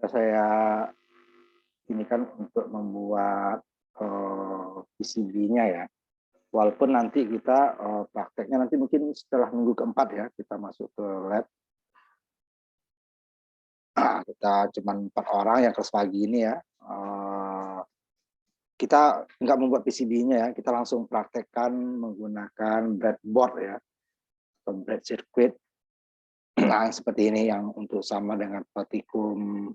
Saya ini kan untuk membuat PCB-nya ya. Walaupun nanti kita prakteknya nanti mungkin setelah minggu keempat ya, kita masuk ke lab. Kita cuma 4 orang yang kelas pagi ini ya. Kita nggak membuat PCB-nya ya, kita langsung praktekkan menggunakan breadboard ya, atau bread circuit. Nah, seperti ini yang untuk sama dengan praktikum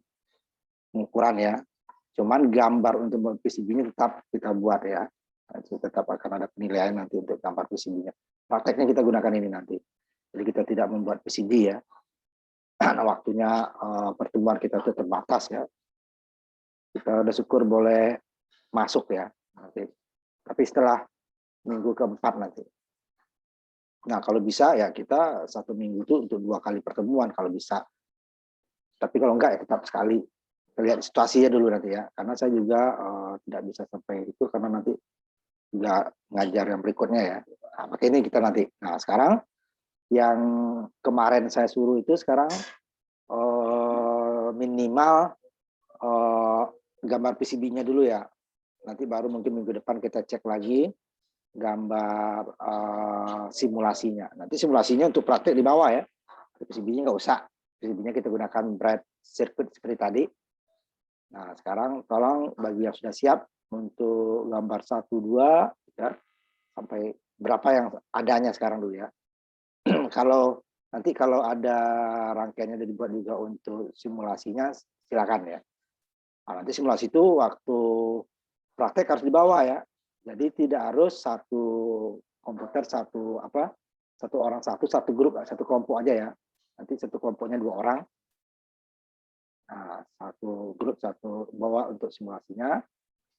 pengukuran ya. Cuman gambar untuk membuat PCB-nya tetap kita buat ya. Tetap akan ada penilaian nanti untuk gambar PCB-nya. Prakteknya kita gunakan ini nanti. Jadi kita tidak membuat PCB ya. Karena waktunya pertemuan kita itu terbatas ya. Kita udah syukur boleh masuk ya nanti. Tapi setelah minggu keempat nanti. Nah kalau bisa ya kita 1 minggu itu untuk 2 kali pertemuan kalau bisa. Tapi kalau enggak ya tetap sekali. Kita lihat situasinya dulu nanti ya. Karena saya juga tidak bisa sampai itu karena nanti juga ngajar yang berikutnya ya. Nah, makanya ini kita nanti. Nah sekarang yang kemarin saya suruh itu sekarang minimal gambar PCB-nya dulu ya. Nanti baru mungkin minggu depan kita cek lagi gambar simulasinya. Nanti simulasinya untuk praktek di bawah ya. PCB-nya nggak usah. PCB-nya kita gunakan bread circuit seperti tadi. Nah sekarang tolong bagi yang sudah siap untuk gambar 1, 2 ya, sampai berapa yang adanya sekarang dulu ya. Kalau nanti kalau ada rangkaiannya udah dibuat juga untuk simulasinya silakan ya. Nah, nanti simulasi itu waktu praktek harus dibawa ya. Jadi tidak harus satu komputer satu orang satu grup satu kelompok aja ya. Nanti satu kelompoknya 2 orang. Nah, satu grup satu bawa untuk simulasinya.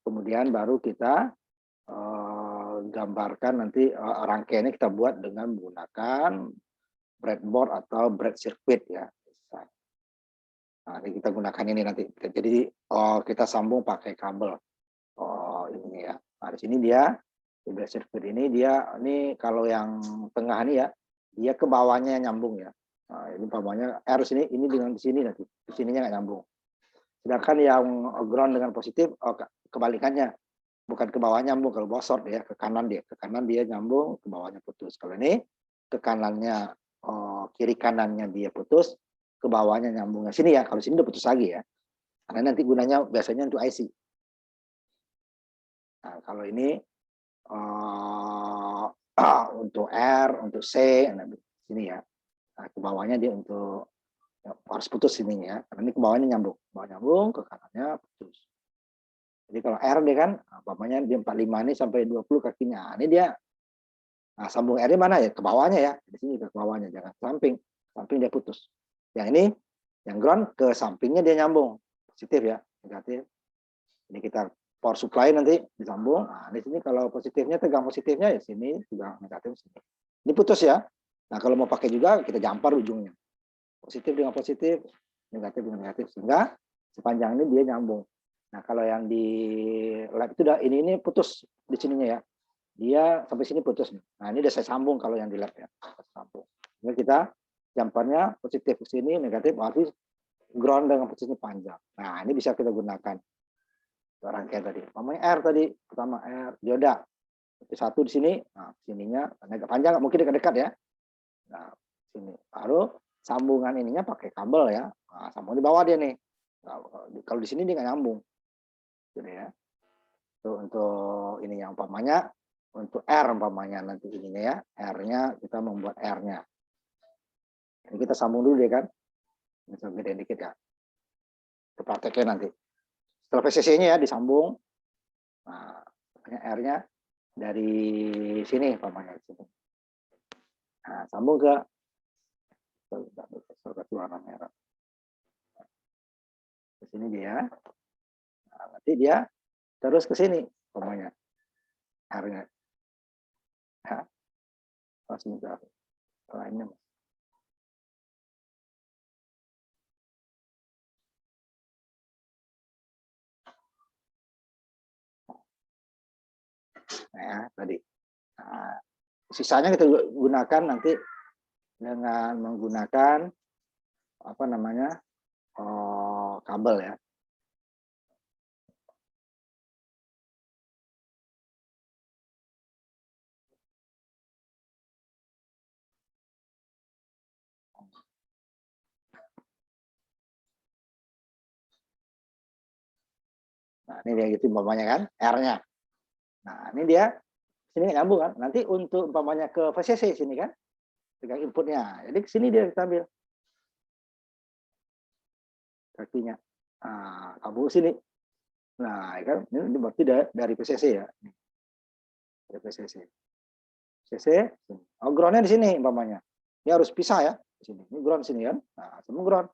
Kemudian baru kita gambarkan nanti rangkaiannya kita buat dengan menggunakan breadboard atau bread circuit ya. Nah, ini kita gunakan ini nanti. Jadi kita sambung pakai kabel. Ini ya. Nah, di sini dia di bread circuit ini kalau yang tengah ini ya, dia ke bawahnya nyambung ya. Nah, ini bawahnya R sini, ini dengan di sini nanti. Di sininya nggak nyambung. Sedangkan yang ground dengan positif kebalikannya. Bukan ke bawah nyambung, kalau bawah short ya, ke kanan dia nyambung, ke bawahnya putus. Kalau ini ke kanannya kiri kanannya dia putus, ke bawahnya nyambungnya sini ya. Kalau sini udah putus lagi ya. Karena nanti gunanya biasanya untuk IC. Nah, kalau ini untuk R, untuk C, nah, sini ya. Nah, ke bawahnya dia untuk harus putus sini ya. Karena ini ke bawahnya nyambung, ke kanannya putus. Jadi kalau R dia kan, umpamanya dia 45 ini sampai 20 kakinya. Ini dia, nah sambung R-nya mana ya? Ke bawahnya ya. Di sini ke bawahnya, jangan samping. Samping dia putus. Yang ini, yang ground ke sampingnya dia nyambung. Positif ya, negatif. Ini kita power supply nanti disambung. Nah, di sini kalau positifnya, tegang positifnya ya sini, tegang negatif sini. Ini putus ya. Nah kalau mau pakai juga, kita jampar ujungnya. Positif dengan positif, negatif dengan negatif. Sehingga sepanjang ini dia nyambung. Nah, kalau yang di lab itu udah ini putus di sininya ya. Dia sampai sini putus. Nah, ini udah saya sambung kalau yang di lab ya. Sambung. Jadi kita jamparnya positif ke sini, negatif, berarti ground dengan posisi panjang. Nah, ini bisa kita gunakan. Rangkaian tadi. Namanya R tadi, pertama R, dioda. Satu di sini, nah sininya agak panjang, mungkin dekat-dekat ya. Nah, sini. Baru sambungan ininya pakai kabel ya. Nah, sambung di bawah dia nih. Nah, kalau di sini dia nggak nyambung. Gitu ya. Untuk ini yang umpamanya untuk R umpamanya nanti ininya ya, R-nya kita membuat R-nya. Ini kita sambung dulu deh kan. Bisa gedein dikit ya. Kita prakteknya nanti. Setelah PCC-nya ya disambung. Nah, R-nya dari sini umpamanya sini. Nah, sambung ke warna merah. Ke sini dia. Nah, nanti dia terus ke sini umpamanya. R-nya. Nah, langsung ke lainnya. Nah, ya, tadi. Nah, sisanya kita gunakan nanti dengan menggunakan apa namanya kabel ya. Nah, ini dia gitu umpamanya kan, R-nya. Nah, ini dia sini nyambung kan. Nanti untuk umpamanya ke VCC sini kan, pegang inputnya. Jadi ke sini dia kita ambil kakinya. Nah, kabel sini. Nah, kan ini berarti dari PCC ya. Dari PCC. PCC, oh, groundnya di sini umpamanya. Ini harus pisah ya. Di sini. Ini ground sini kan. Nah, semua ground.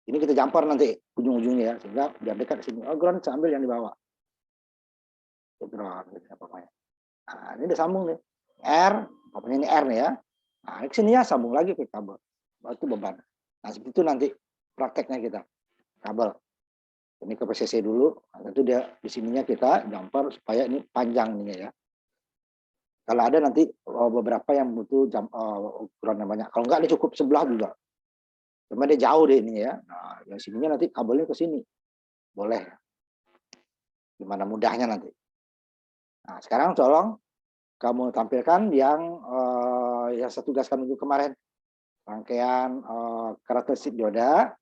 Ini kita jumper nanti ujung-ujungnya ya, sehingga biar dekat di sini. Oh, ground saya ambil yang di bawah. Ground gitu umpamanya. Nah, ini udah sambung nih. R, umpamanya ini R nih ya. Nah, ini sini ya sambung lagi ke kabel. Itu beban. Nah, seperti itu nanti prakteknya kita. Kabel. Ini ke PCC dulu, nah, tentu dia di sininya kita jumper supaya ini panjang ininya ya. Kalau ada nanti beberapa yang butuh ukuran yang banyak. Kalau enggak, ini cukup sebelah juga. Cuma dia jauh deh ini ya. Nah, yang sininya nanti kabelnya ke sini. Boleh. Gimana mudahnya nanti. Nah, sekarang tolong kamu tampilkan yang saya tugaskan minggu kemarin. Rangkaian karakteristik dioda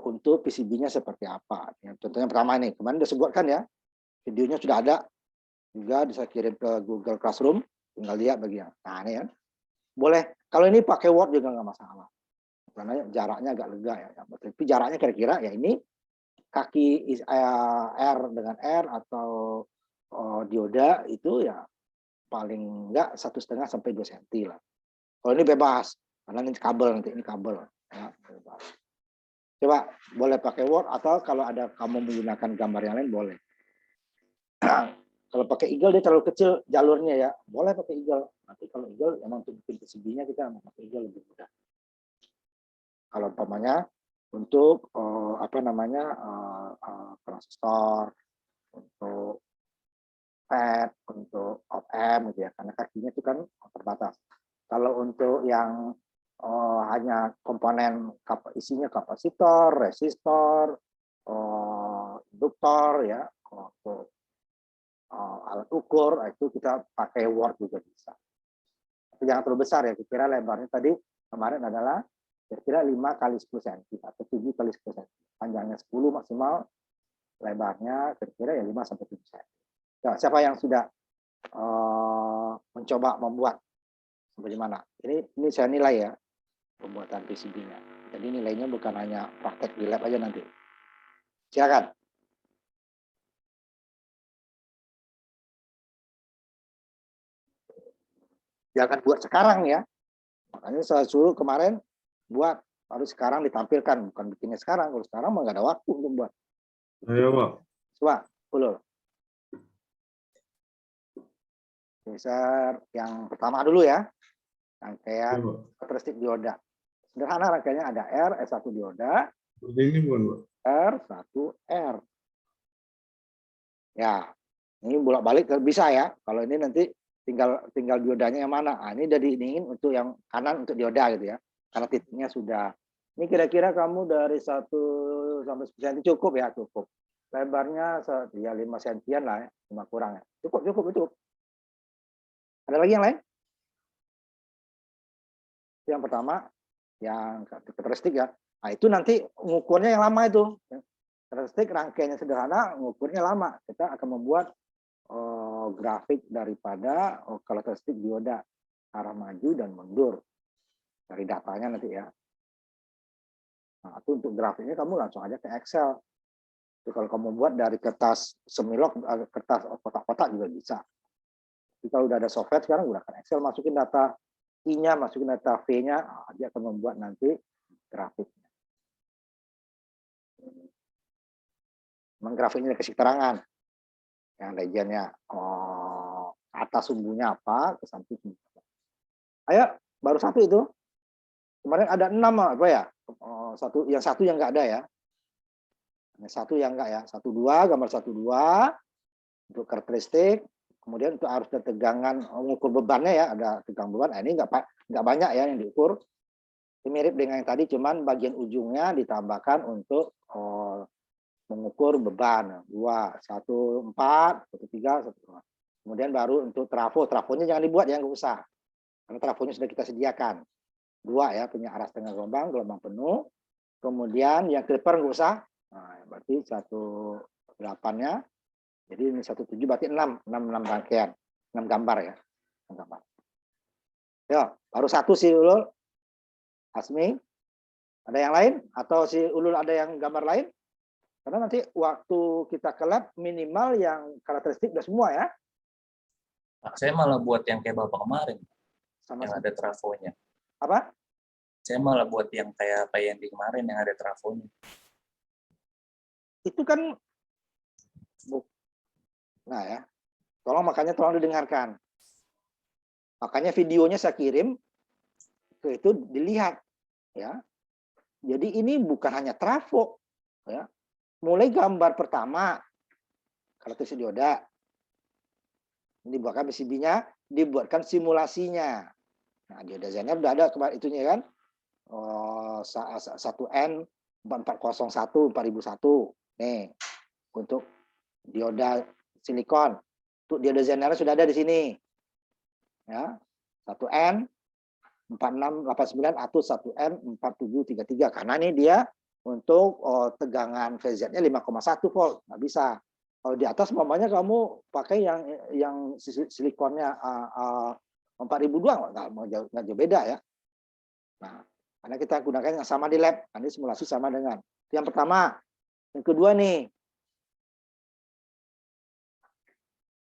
untuk PCB-nya seperti apa. Ya, contohnya pertama ini, kemarin sudah sebutkan ya. Videonya sudah ada. Juga bisa kirim ke Google Classroom, tinggal lihat bagian. Nah, ini kan. Boleh. Kalau ini pakai Word juga nggak masalah. Karena jaraknya agak lega ya. Tapi jaraknya kira-kira ya ini kaki R dengan R atau dioda itu ya paling enggak 1,5 sampai 2 cm lah. Kalau ini bebas, karena ini kabel nanti, ini kabel. Ya, bebas. Coba boleh pakai Word atau kalau ada kamu menggunakan gambar yang lain boleh. Kalau pakai Eagle dia terlalu kecil jalurnya ya, boleh pakai Eagle. Nanti kalau Eagle emang untuk bikin PCB-nya kita pakai Eagle lebih mudah. Kalau umpamanya untuk transistor, untuk FET, untuk op-amp gitu ya, karena kakinya itu kan terbatas. Kalau untuk yang hanya komponen isinya kapasitor, resistor, induktor ya, untuk alat ukur itu kita pakai Word juga bisa. Tapi jangan terlalu besar ya. Kira-kira lebarnya tadi kemarin adalah kira-kira 5 kali 10 cm atau 7 kali 10 cm. Panjangnya 10 maksimal, lebarnya kira-kira ya 5 sampai 7 cm. Nah, siapa yang sudah mencoba membuat bagaimana? Ini saya nilai ya pembuatan PCB-nya. Jadi nilainya bukan hanya praktek di lab aja nanti. Silakan. Jangan buat sekarang ya. Makanya saya suruh kemarin buat, harus sekarang ditampilkan, bukan bikinnya sekarang. Kalau sekarang mah nggak ada waktu untuk buat. Ayo, Pak. Coba, ulur. Geser yang pertama dulu ya. Rangkaian karakteristik dioda. Sederhana rangkaiannya ada R, S1 dioda. Ini bukan, Pak? R1R. Ya, ini bolak-balik bisa ya. Kalau ini nanti tinggal diodanya yang mana. Nah, ini udah diingin untuk yang kanan untuk dioda gitu ya. Karena titiknya sudah. Ini kira-kira kamu dari 1 sampai 10 cm cukup ya, cukup. Lebarnya ya 5 cm lah ya, 5 kurang ya. Cukup itu. Ada lagi yang lain? Yang pertama, yang karakteristik ya. Nah, itu nanti ngukurnya yang lama itu. Karakteristik rangkaiannya sederhana, ngukurnya lama. Kita akan membuat grafik daripada karakteristik dioda arah maju dan mundur dari datanya nanti ya. Nah, itu untuk grafiknya kamu langsung aja ke Excel. Jadi kalau kamu buat dari kertas semilok, kertas kotak-kotak juga bisa. Jadi kalau udah ada software sekarang gunakan Excel, masukin data I-nya, masukin data V-nya, dia akan membuat nanti grafiknya. Memang grafiknya kasih keterangan. Yang legendnya atas sumbunya apa, ke samping sumbunya apa. Ayo, baru satu itu. Kemarin ada 6 apa ya? Satu yang nggak ada ya. Satu yang enggak ya. 1,2, gambar 1,2 untuk karakteristik. Kemudian untuk arus dan tegangan, mengukur bebannya ya, ada tegang beban. Nah, ini nggak banyak ya yang diukur. Ini mirip dengan yang tadi, cuman bagian ujungnya ditambahkan untuk mengukur beban. 2, 1, 4, 1, 3, 1, 2. Kemudian baru untuk trafo. Trafonya jangan dibuat, ya, nggak usah. Karena trafonya sudah kita sediakan. 2 ya, punya arah setengah gelombang penuh. Kemudian yang clipper nggak usah. Nah, berarti 1,8-nya. Jadi ini 1,7 berarti 6 rangkaian. 6 gambar ya. 6 gambar. Ya, baru 1 sih Ulul. Asmi, ada yang lain? Atau si Ulul ada yang gambar lain? Karena nanti waktu kita ke lab minimal yang karakteristik udah semua ya. Nah, saya malah buat yang kayak Bapak kemarin, Sama yang ada trafonya. apa? Saya malah buat yang kayak Pak Yendi kemarin yang ada trafonya. Itu kan, nah ya, tolong didengarkan. Makanya videonya saya kirim ke itu dilihat ya. Jadi ini bukan hanya trafo ya. Mulai gambar pertama karakteristik dioda. Ini dibuatkan PCB-nya, dibuatkan simulasinya. Nah, dioda Zener udah ada kemarin itunya kan. 1N 4401 4001. Nih, untuk dioda silikon. Untuk dioda Zener sudah ada di sini. Ya. 1N 4689 atau 1N 4733 karena ini dia untuk tegangan VZ-nya 5,1 volt, nggak bisa. Kalau di atas mamanya kamu pakai yang silikonnya 4000 doang, nggak jauh beda ya. Nah, karena kita gunakan yang sama di lab, ini simulasi sama dengan. Itu yang pertama. Yang kedua nih,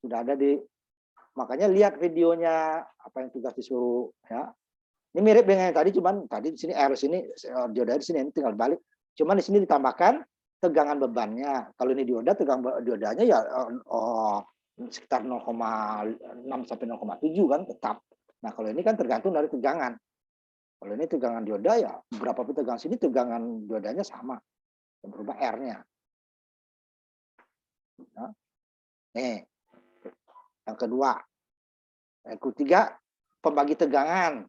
sudah ada di, makanya lihat videonya apa yang tugas disuruh ya. Ini mirip dengan yang tadi, cuman tadi di sini R sini dioda di sini, ini tinggal balik. Cuman di sini ditambahkan tegangan bebannya. Kalau ini dioda, tegangan diodanya ya sekitar 0,6 sampai 0,7 kan tetap. Nah, kalau ini kan tergantung dari tegangan. Kalau ini tegangan dioda ya berapa pun tegangan sini, tegangan diodanya sama. Yang berubah R-nya. Nah, nih. Yang kedua. Yang ketiga, pembagi tegangan.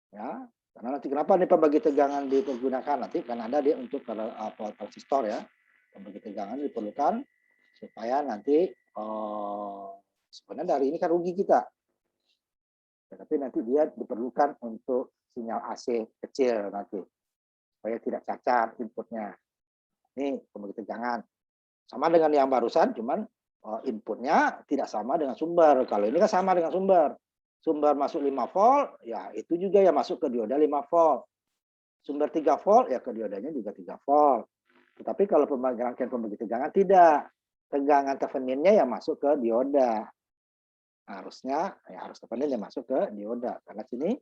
Ya, karena nanti kenapa nih pembagi tegangan dipergunakan nanti kan ada dia untuk transistor ya, pembagi tegangan diperlukan supaya nanti sebenarnya dari ini kan rugi kita, tapi nanti dia diperlukan untuk sinyal AC kecil nanti supaya tidak cacat inputnya. Ini pembagi tegangan sama dengan yang barusan, cuman inputnya tidak sama dengan sumber. Kalau ini kan sama dengan sumber. Sumber masuk 5 volt, ya itu juga yang masuk ke dioda 5 volt. Sumber 3 volt, ya ke diodanya juga 3 volt. Tetapi kalau rangkaian pembagi tegangan tidak. Tegangan Theveninnya yang masuk ke dioda. Harusnya, ya harus Thevenin yang masuk ke dioda. Karena sini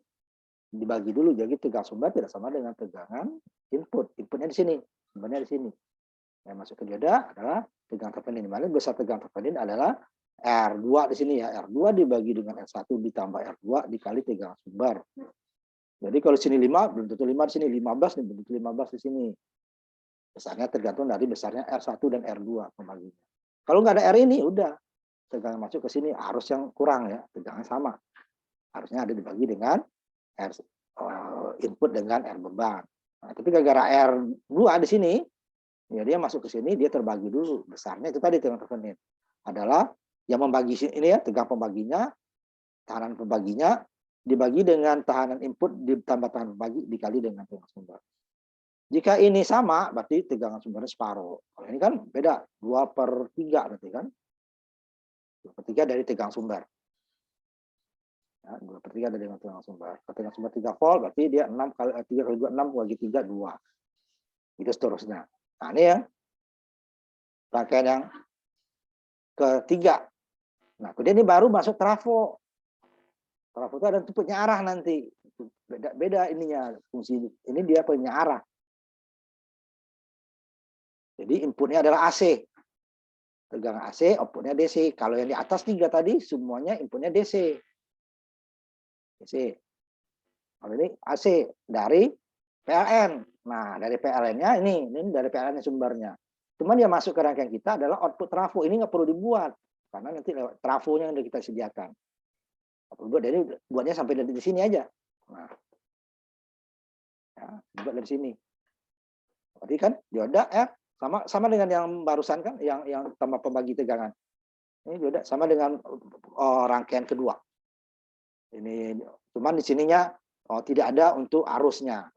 dibagi dulu, jadi tegangan sumber tidak sama dengan tegangan input. Inputnya di sini, sumbernya di sini. Yang masuk ke dioda adalah tegangan Thevenin. Dimana besar tegangan Thevenin adalah R2 di sini ya, R2 dibagi dengan R1 ditambah R2 dikali tegangan sumber. Jadi kalau sini 5, belum tentu 5 di sini, 15 nih, belum tentu 15 di sini. Besarnya tergantung dari besarnya R1 dan R2 pembaginya. Kalau nggak ada R ini, udah. Tegangan masuk ke sini, arus yang kurang ya, tegangan sama. Harusnya ada dibagi dengan R input dengan R beban. Nah, tapi gara-gara R2 di sini, ya dia masuk ke sini, dia terbagi dulu. Besarnya itu tadi tegangan Thevenin. Adalah yang membagi ini ya, tegangan pembaginya, tahanan pembaginya, dibagi dengan tahanan input ditambah tahanan pembagi dikali dengan tegangan sumber. Jika ini sama, berarti tegangan sumbernya separuh. Kalau ini kan beda, 2/3 berarti kan. 2/3 dari tegangan sumber. Ya, 2/3 dari tegangan sumber. Kalau tegangan sumber 3 volt, berarti dia 6 kali 3 kali 2, 6 bagi 3, 2. Itu seterusnya. Nah, ini ya. Rangkaian yang ketiga. Nah, kemudian ini baru masuk trafo. Trafo itu ada inputnya arah nanti. Beda ininya fungsi ini dia punya arah. Jadi inputnya adalah AC. Tegangan AC, outputnya DC. Kalau yang di atas 3 tadi semuanya inputnya DC. DC. Kalau ini AC dari PLN. Nah, dari PLN-nya ini dari PLN sumbernya. Cuman yang masuk ke rangkaian kita adalah output trafo. Ini nggak perlu dibuat karena nanti lewat trafonya yang udah kita sediakan. Jadi buatnya sampai di sini aja. Nah, Ya, dibuat dari sini. Berarti kan dioda R sama dengan yang barusan kan, yang tambah pembagi tegangan. Ini dioda sama dengan rangkaian kedua. Ini cuman di sininya tidak ada untuk arusnya.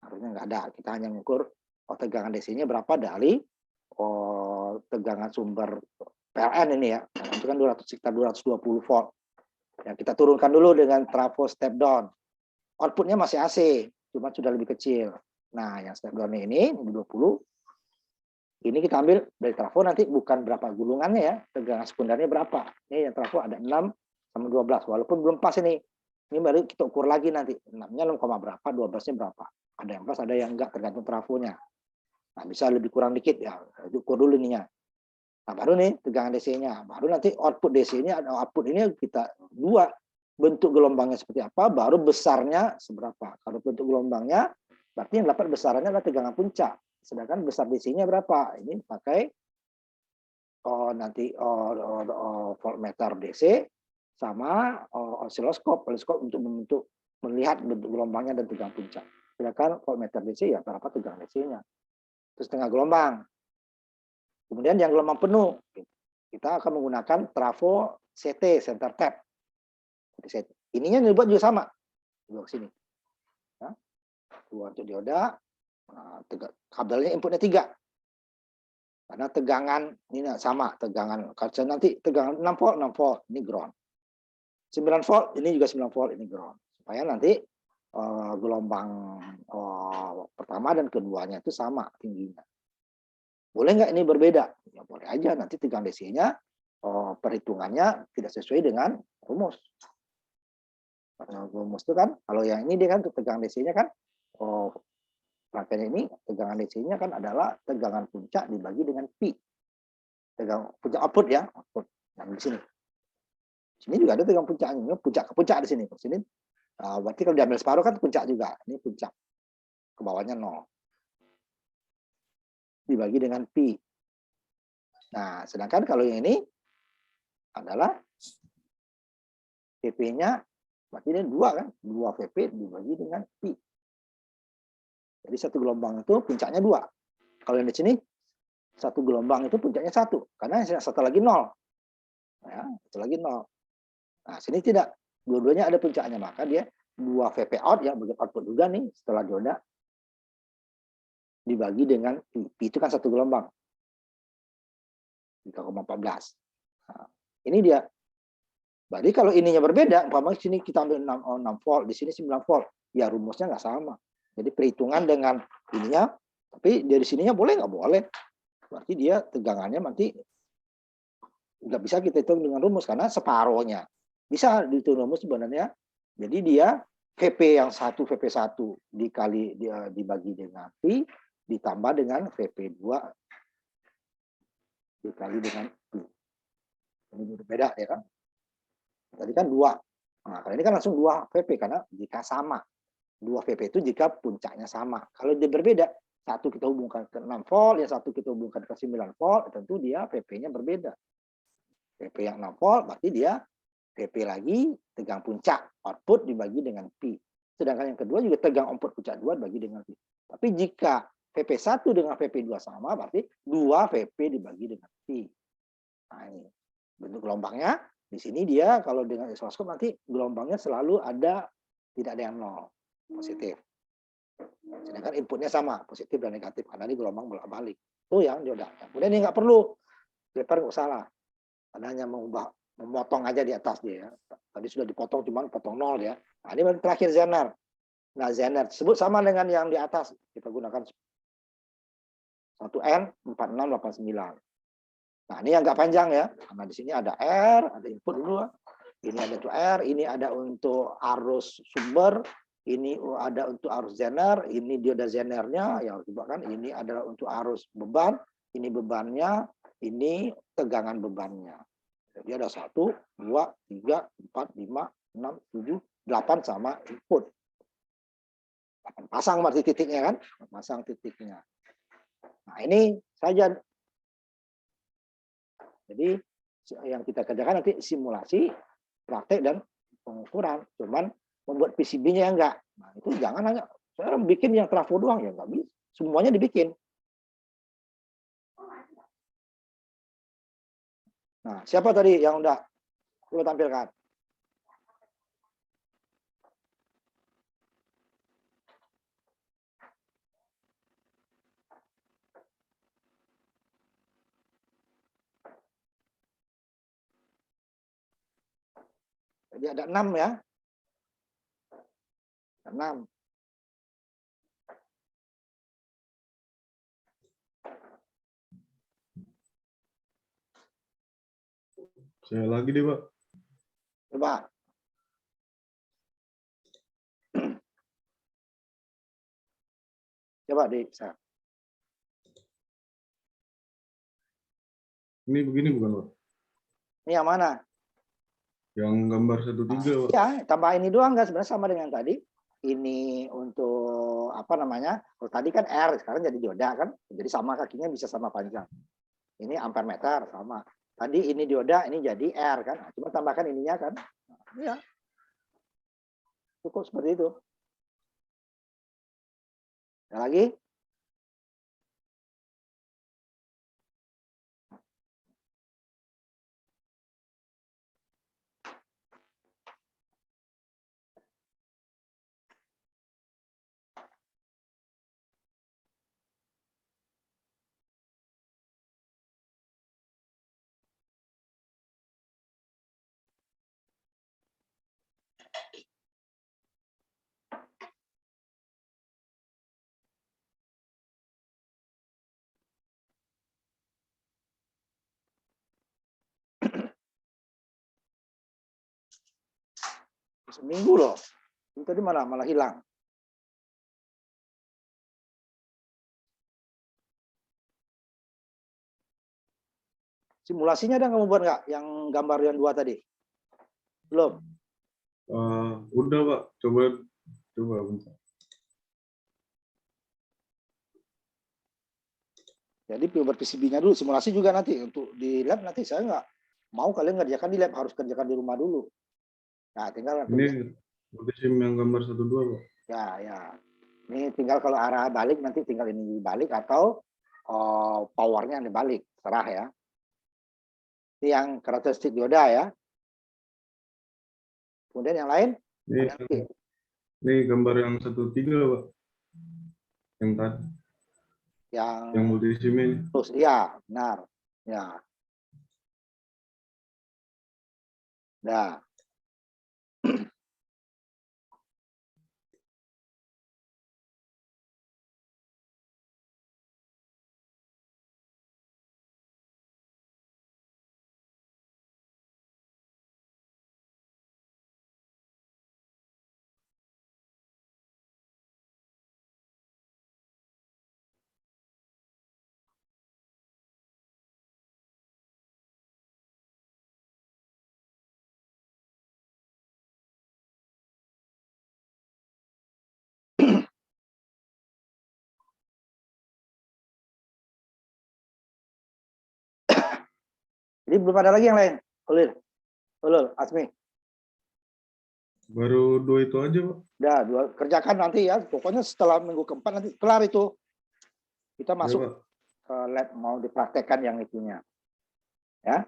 Arusnya nggak ada. Kita hanya mengukur tegangan DC-nya berapa dari tegangan sumber PLN ini ya. Nah, itu kan sekitar 220 volt. Ya, kita turunkan dulu dengan trafo step down. Outputnya masih AC, cuma sudah lebih kecil. Nah, yang step down ini 20. Ini kita ambil dari trafo nanti bukan berapa gulungannya ya, tegangan sekundernya berapa. Ini yang trafo ada 6 sama 12, walaupun belum pas ini. Ini baru kita ukur lagi nanti. 6-nya 6, berapa, 12-nya berapa. Ada yang pas, ada yang enggak, tergantung trafonya. Nah, bisa lebih kurang dikit ya, ukur dulu ininya. Nah, baru nih tegangan DC-nya. Baru nanti output DC-nya, output ini kita dua. Bentuk gelombangnya seperti apa, baru besarnya seberapa. Kalau bentuk gelombangnya, berarti yang dapat besarannya adalah tegangan puncak. Sedangkan besar DC-nya berapa? Ini pakai nanti voltmeter DC sama osiloskop untuk melihat bentuk gelombangnya dan tegangan puncak. Sedangkan voltmeter DC ya berapa tegangan DC-nya. Terus setengah gelombang. Kemudian yang gelombang penuh, kita akan menggunakan trafo CT, center tap. Ininya dibuat juga sama. Dibuat ke sini. Ya. Dua untuk dioda. Nah, kabelnya inputnya 3. Karena tegangan ini sama, tegangan kalau nanti tegangan 6 volt, 6 volt, ini ground. 9 volt, ini juga 9 volt, ini ground. Supaya nanti gelombang pertama dan keduanya itu sama tingginya. Boleh nggak ini berbeda? Ya boleh aja, nanti tegangan DC-nya perhitungannya tidak sesuai dengan rumus. Rumus itu kan, kalau yang ini dia kan tegangan DC-nya kan, rangkaian ini tegangan DC-nya kan adalah tegangan puncak dibagi dengan Pi. Tegangan puncak output ya, output. Nah, di sini. Di sini juga ada tegangan puncaknya, puncak ke puncak di sini. Di sini berarti kalau diambil separuh kan puncak juga. Ini puncak. Ke bawahnya 0. Dibagi dengan Pi. Nah, sedangkan kalau yang ini adalah VP-nya berarti ini 2 kan? 2 VP dibagi dengan Pi. Jadi satu gelombang itu puncaknya 2. Kalau yang di sini satu gelombang itu puncaknya 1, karena yang satu lagi 0. Ya, satu lagi 0. Nah, sini tidak. Dua-duanya ada puncaknya, maka dia 2 VP out ya, bagian output juga nih setelah dioda dibagi dengan Pi. Pi itu kan satu gelombang. 3,14. Nah, ini dia. Berarti kalau ininya berbeda, umpamanya sini kita ambil 6 volt, di sini 9 volt, ya rumusnya nggak sama. Jadi perhitungan dengan ininya, tapi dari sininya boleh nggak boleh. Berarti dia tegangannya nanti nggak bisa kita hitung dengan rumus karena separohnya. Bisa dihitung rumus sebenarnya. Jadi dia VP yang 1 VP1 dikali dia dibagi dengan Pi ditambah dengan VP2 dikali dengan Pi. Ini berbeda ya kan. Tadi kan 2. Nah, kali ini kan langsung 2 VP karena jika sama. 2 VP itu jika puncaknya sama. Kalau dia berbeda, satu kita hubungkan ke 6 volt, yang satu kita hubungkan ke 9 volt, tentu dia VP-nya berbeda. VP yang 6 volt, berarti dia VP lagi tegang puncak, output dibagi dengan Pi. Sedangkan yang kedua juga tegang output puncak 2 dibagi dengan Pi. Tapi jika VP1 dengan VP2 sama, berarti 2 VP dibagi dengan Pi. Nah, ini bentuk gelombangnya. Di sini dia kalau dengan osiloskop nanti gelombangnya selalu ada, tidak ada yang 0. Positif. Sedangkan inputnya sama, positif dan negatif, karena ini gelombang bolak-balik. Itu yang dioda. Kemudian ini nggak perlu, Clipper nggak salah. Karena hanya memotong aja di atas dia. Tadi sudah dipotong, cuman potong 0 ya. Nah, ini terakhir Zener. Nah, Zener tersebut sama dengan yang di atas. Kita gunakan 1N4689. Nah, ini yang agak panjang ya. Karena di sini ada R, ada input dulu. Ini ada untuk R, ini ada untuk arus sumber, ini ada untuk arus Zener, ini dioda Zenernya, ya coba kan, ini adalah untuk arus beban, ini bebannya, ini tegangan bebannya. Jadi ada 1, 2, 3, 4, 5, 6, 7, 8 sama input. 8 pasang berarti titiknya kan, pasang titiknya. Nah ini saja. Jadi yang kita kerjakan nanti simulasi, praktek dan pengukuran. Cuman membuat PCB-nya enggak. Nah, itu jangan hanya Saya bikin yang trafo doang ya nggak bisa. Semuanya dibikin. Nah, siapa tadi yang udah coba tampilkan? Jadi ada 6 ya. 6. Saya lagi deh, Pak. Coba. Coba di saya. Ini begini bukan, Pak? Ini yang mana? Yang gambar 13, Pak. Ya, tambah ini doang nggak sebenarnya sama dengan tadi. Ini untuk apa namanya? Kalau tadi kan R, sekarang jadi dioda kan. Jadi sama kakinya bisa sama panjang. Ini ampere meter sama. Tadi ini dioda, ini jadi R kan. Cuma tambahkan ininya kan. Ya. Cukup seperti itu. Ada lagi? Seminggu loh. Ini tadi malah hilang. Simulasinya ada kamu buat nggak? Yang gambar yang 2 tadi? Belum? Udah, Pak. Coba bentar. Jadi buat PCB-nya dulu, simulasi juga nanti untuk di lab nanti saya nggak mau kalian ngerjakan di lab, harus kerjakan di rumah dulu. Nah, tinggal Ini multisim yang gambar 12, Pak. ya. Ini tinggal kalau arah balik nanti tinggal ini dibalik atau powernya dibalik, serah ya. Ini yang karakteristik dioda ya. Kemudian yang lain? Ini gambar yang 13, Pak. Yang tadi. Yang multisim ini. Terus, iya, benar. Ya. Nah. Jadi belum ada lagi yang lain. Ulul, Asmi. Baru 2 itu aja, Pak. Udah, 2 kerjakan nanti ya. Pokoknya setelah minggu keempat nanti kelar itu. Kita masuk Ya, ke lab mau dipraktekkan yang itunya. Ya.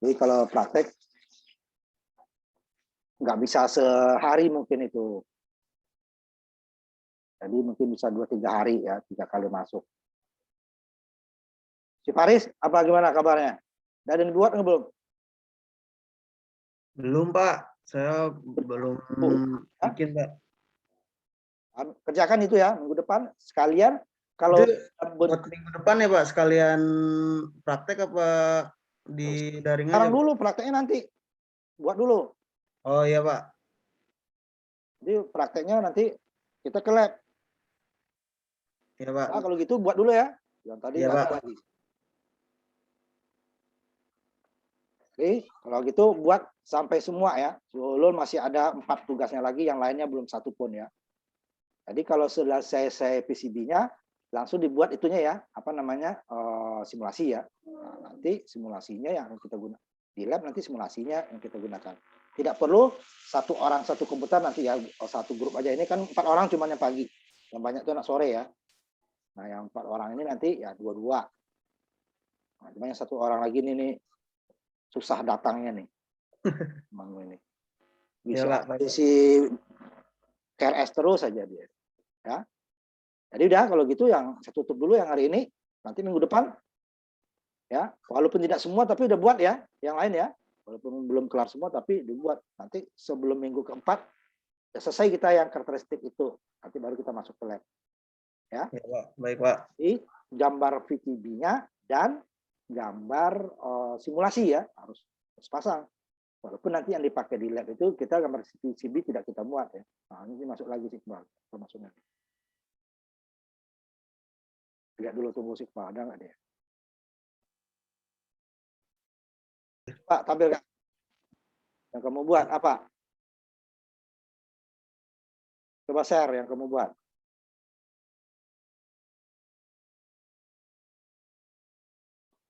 Jadi kalau praktek nggak bisa sehari mungkin itu. Jadi mungkin bisa 2-3 hari ya, 3 kali masuk. Si Faris, apa gimana kabarnya? Udah ada yang buat nggak belum? Belum, Pak. Saya belum bikin, Pak. Kerjakan itu ya minggu depan sekalian. Kalau buat minggu depan ya, Pak, sekalian praktek apa di daring sekarang aja? dulu prakteknya nanti. Buat dulu. Oh iya, Pak. Jadi prakteknya nanti kita ke lab. Iya, Pak. Nah, kalau gitu buat dulu ya. Yang tadi Iya, nggak ada Pak. lagi. Oke, kalau gitu buat sampai semua ya. Ulul masih ada 4 tugasnya lagi, yang lainnya belum satu pun ya. Jadi kalau sudah selesai PCB-nya, langsung dibuat itunya ya, apa namanya, simulasi ya. Nah, nanti simulasinya yang kita gunakan di lab, nanti simulasinya yang kita gunakan. Tidak perlu satu orang satu komputer nanti ya, satu grup aja. Ini kan 4 orang cuma yang pagi. Yang banyak itu anak sore ya. Nah, yang 4 orang ini nanti ya 2-2. Nah, cuma yang 1 orang lagi nih susah datangnya nih. Emang ini. Bisa isi KRS terus saja dia. Ya. Jadi udah kalau gitu yang saya tutup dulu yang hari ini. Nanti minggu depan ya, walaupun tidak semua tapi udah buat ya, yang lain ya. Walaupun belum kelar semua tapi dibuat. Nanti sebelum minggu keempat ya selesai kita yang karakteristik itu. Nanti baru kita masuk ke lab. Ya. Ya, Pak. Baik, Pak. Jadi gambar VTB-nya dan gambar simulasi ya harus pasang. Walaupun nanti yang dipakai di lab itu kita gambar PCB tidak kita muat ya. Nah, ini masuk lagi sih Iqbal, termasuknya. Lihat dulu tunggu sih Iqbal, ada nggak dia? Pak, tampilkan. Yang kamu buat apa? Coba share yang kamu buat.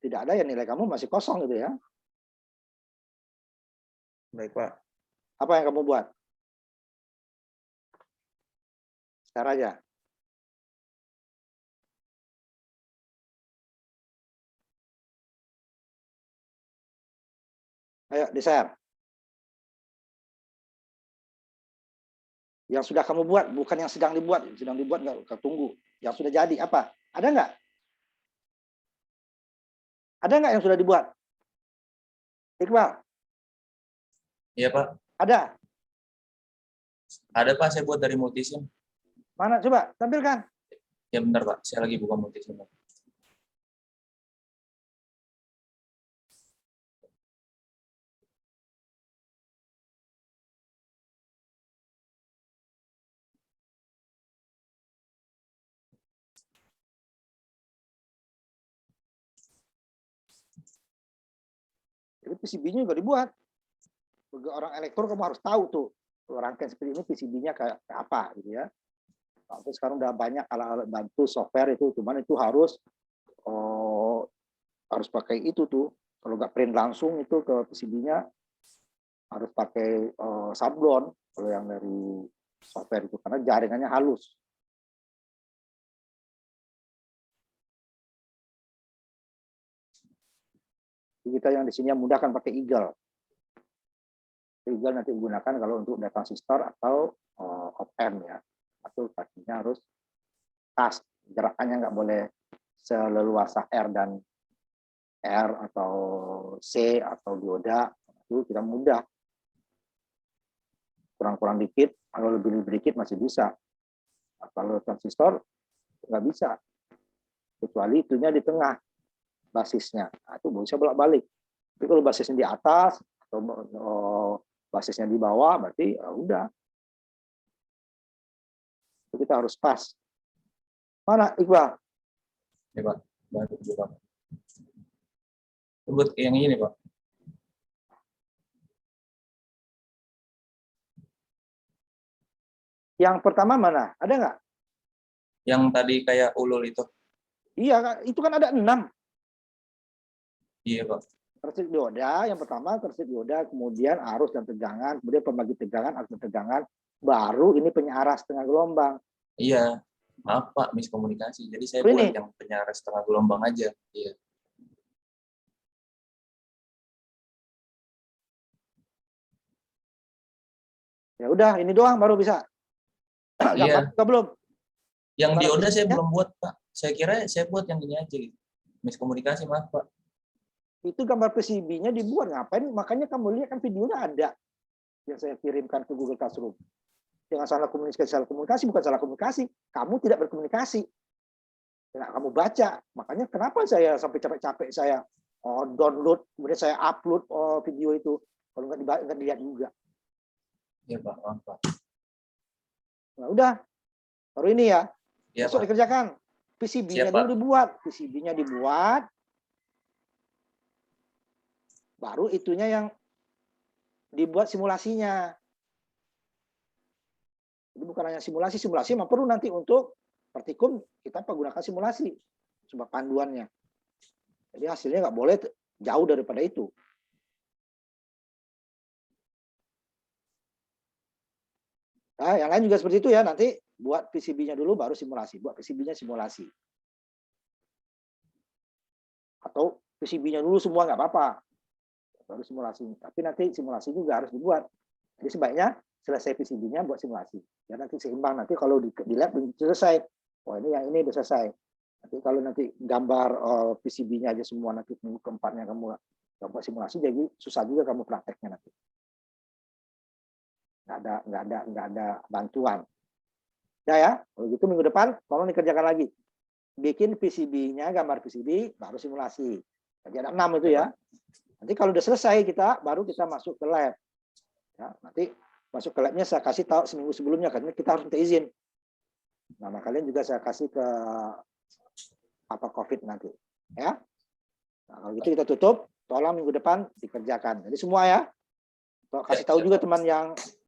Tidak ada ya, nilai kamu masih kosong gitu ya. Baik, Pak. Apa yang kamu buat? Share aja. Ayo di-share. Yang sudah kamu buat, bukan yang sedang dibuat. Yang sedang dibuat nggak tunggu. Yang sudah jadi apa? Ada nggak? Ada nggak yang sudah dibuat? Iqbal? Iya, Pak. Ada? Ada, Pak. Saya buat dari Multisim. Mana? Coba tampilkan. Ya, bentar, Pak. Saya lagi buka Multisim. Jadi PCB-nya juga dibuat. Bagi orang elektro kamu harus tahu tuh rangkaian seperti ini PCB-nya kayak apa gitu ya. Tapi sekarang udah banyak alat-alat bantu software itu, cuman itu harus pakai itu tuh. Kalau nggak print langsung itu ke PCB-nya harus pakai sablon kalau yang dari software itu karena jaringannya halus. Kita yang di sini yang mudahkan pakai Eagle. Eagle nanti digunakan kalau untuk data transistor atau op-amp ya. Atau kakinya harus pas, gerakannya nggak boleh seleluasa R dan R atau C atau dioda, itu tidak mudah. Kurang-kurang dikit, kalau lebih dikit masih bisa. Nah, kalau transistor nggak bisa, kecuali itunya di tengah basisnya. Nah, itu bisa bolak-balik. Tapi kalau basisnya di atas atau basisnya di bawah, berarti ya udah. Itu kita harus pas. Mana Iqbal? Ya, Pak. Baru juga, Pak. Buat yang ini, Pak. Yang pertama mana? Ada nggak? Yang tadi kayak ulul itu. Iya, itu kan ada 6. Iya, Pak. Karakteristik dioda, yang pertama karakteristik dioda, kemudian arus dan tegangan, kemudian pembagi tegangan, arus dan tegangan, baru ini penyaras setengah gelombang. Iya. Maaf, Pak, miskomunikasi. Jadi saya Ini. buat yang penyaras setengah gelombang aja. Iya. Ya udah, ini doang baru bisa. Iya. Gambar belum? Yang Gambar dioda saya ya? belum buat, Pak. Saya kira saya buat yang ini aja gitu. Miskomunikasi, maaf, Pak. Itu gambar PCB-nya dibuat, ngapain? Makanya kamu lihat kan videonya ada yang saya kirimkan ke Google Classroom. Jangan salah komunikasi bukan salah komunikasi. Kamu tidak berkomunikasi. Nah, kamu baca. Makanya kenapa saya sampai capek-capek saya download, kemudian saya upload video itu. Kalau nggak dilihat juga. Iya, Pak. Maaf, Pak. Nah, udah. Baru ini ya. Iya, Besok Pak. dikerjakan. PCB-nya Siap, Pak. dulu dibuat. PCB-nya dibuat. Baru itunya yang dibuat simulasinya. Jadi bukan hanya simulasi memang perlu nanti untuk praktikum kita menggunakan simulasi sebagai panduannya. Jadi hasilnya nggak boleh jauh daripada itu. Nah, yang lain juga seperti itu ya. Nanti buat PCB-nya dulu, baru simulasi. Buat PCB-nya simulasi. Atau PCB-nya dulu semua nggak apa-apa, baru simulasi. Tapi nanti simulasi juga harus dibuat. Jadi sebaiknya selesai PCB-nya buat simulasi. Ya nanti seimbang. Nanti kalau di lab selesai, oh ini yang ini udah selesai. Nanti kalau nanti gambar PCB-nya aja semua, nanti minggu keempatnya kamu buat simulasi, jadi susah juga kamu prakteknya nanti. Nggak ada bantuan. Ya, kalau gitu minggu depan tolong dikerjakan lagi. Bikin PCB-nya, gambar PCB, baru simulasi. Jadi ada 6 itu ya. Nanti kalau udah selesai baru kita masuk ke lab. Ya, nanti masuk ke labnya saya kasih tahu seminggu sebelumnya, karena kita harus minta izin. Nama kalian juga saya kasih ke COVID nanti. Ya. Nah, kalau gitu kita tutup, tolong minggu depan dikerjakan. Jadi semua ya. Kasih tahu juga teman yang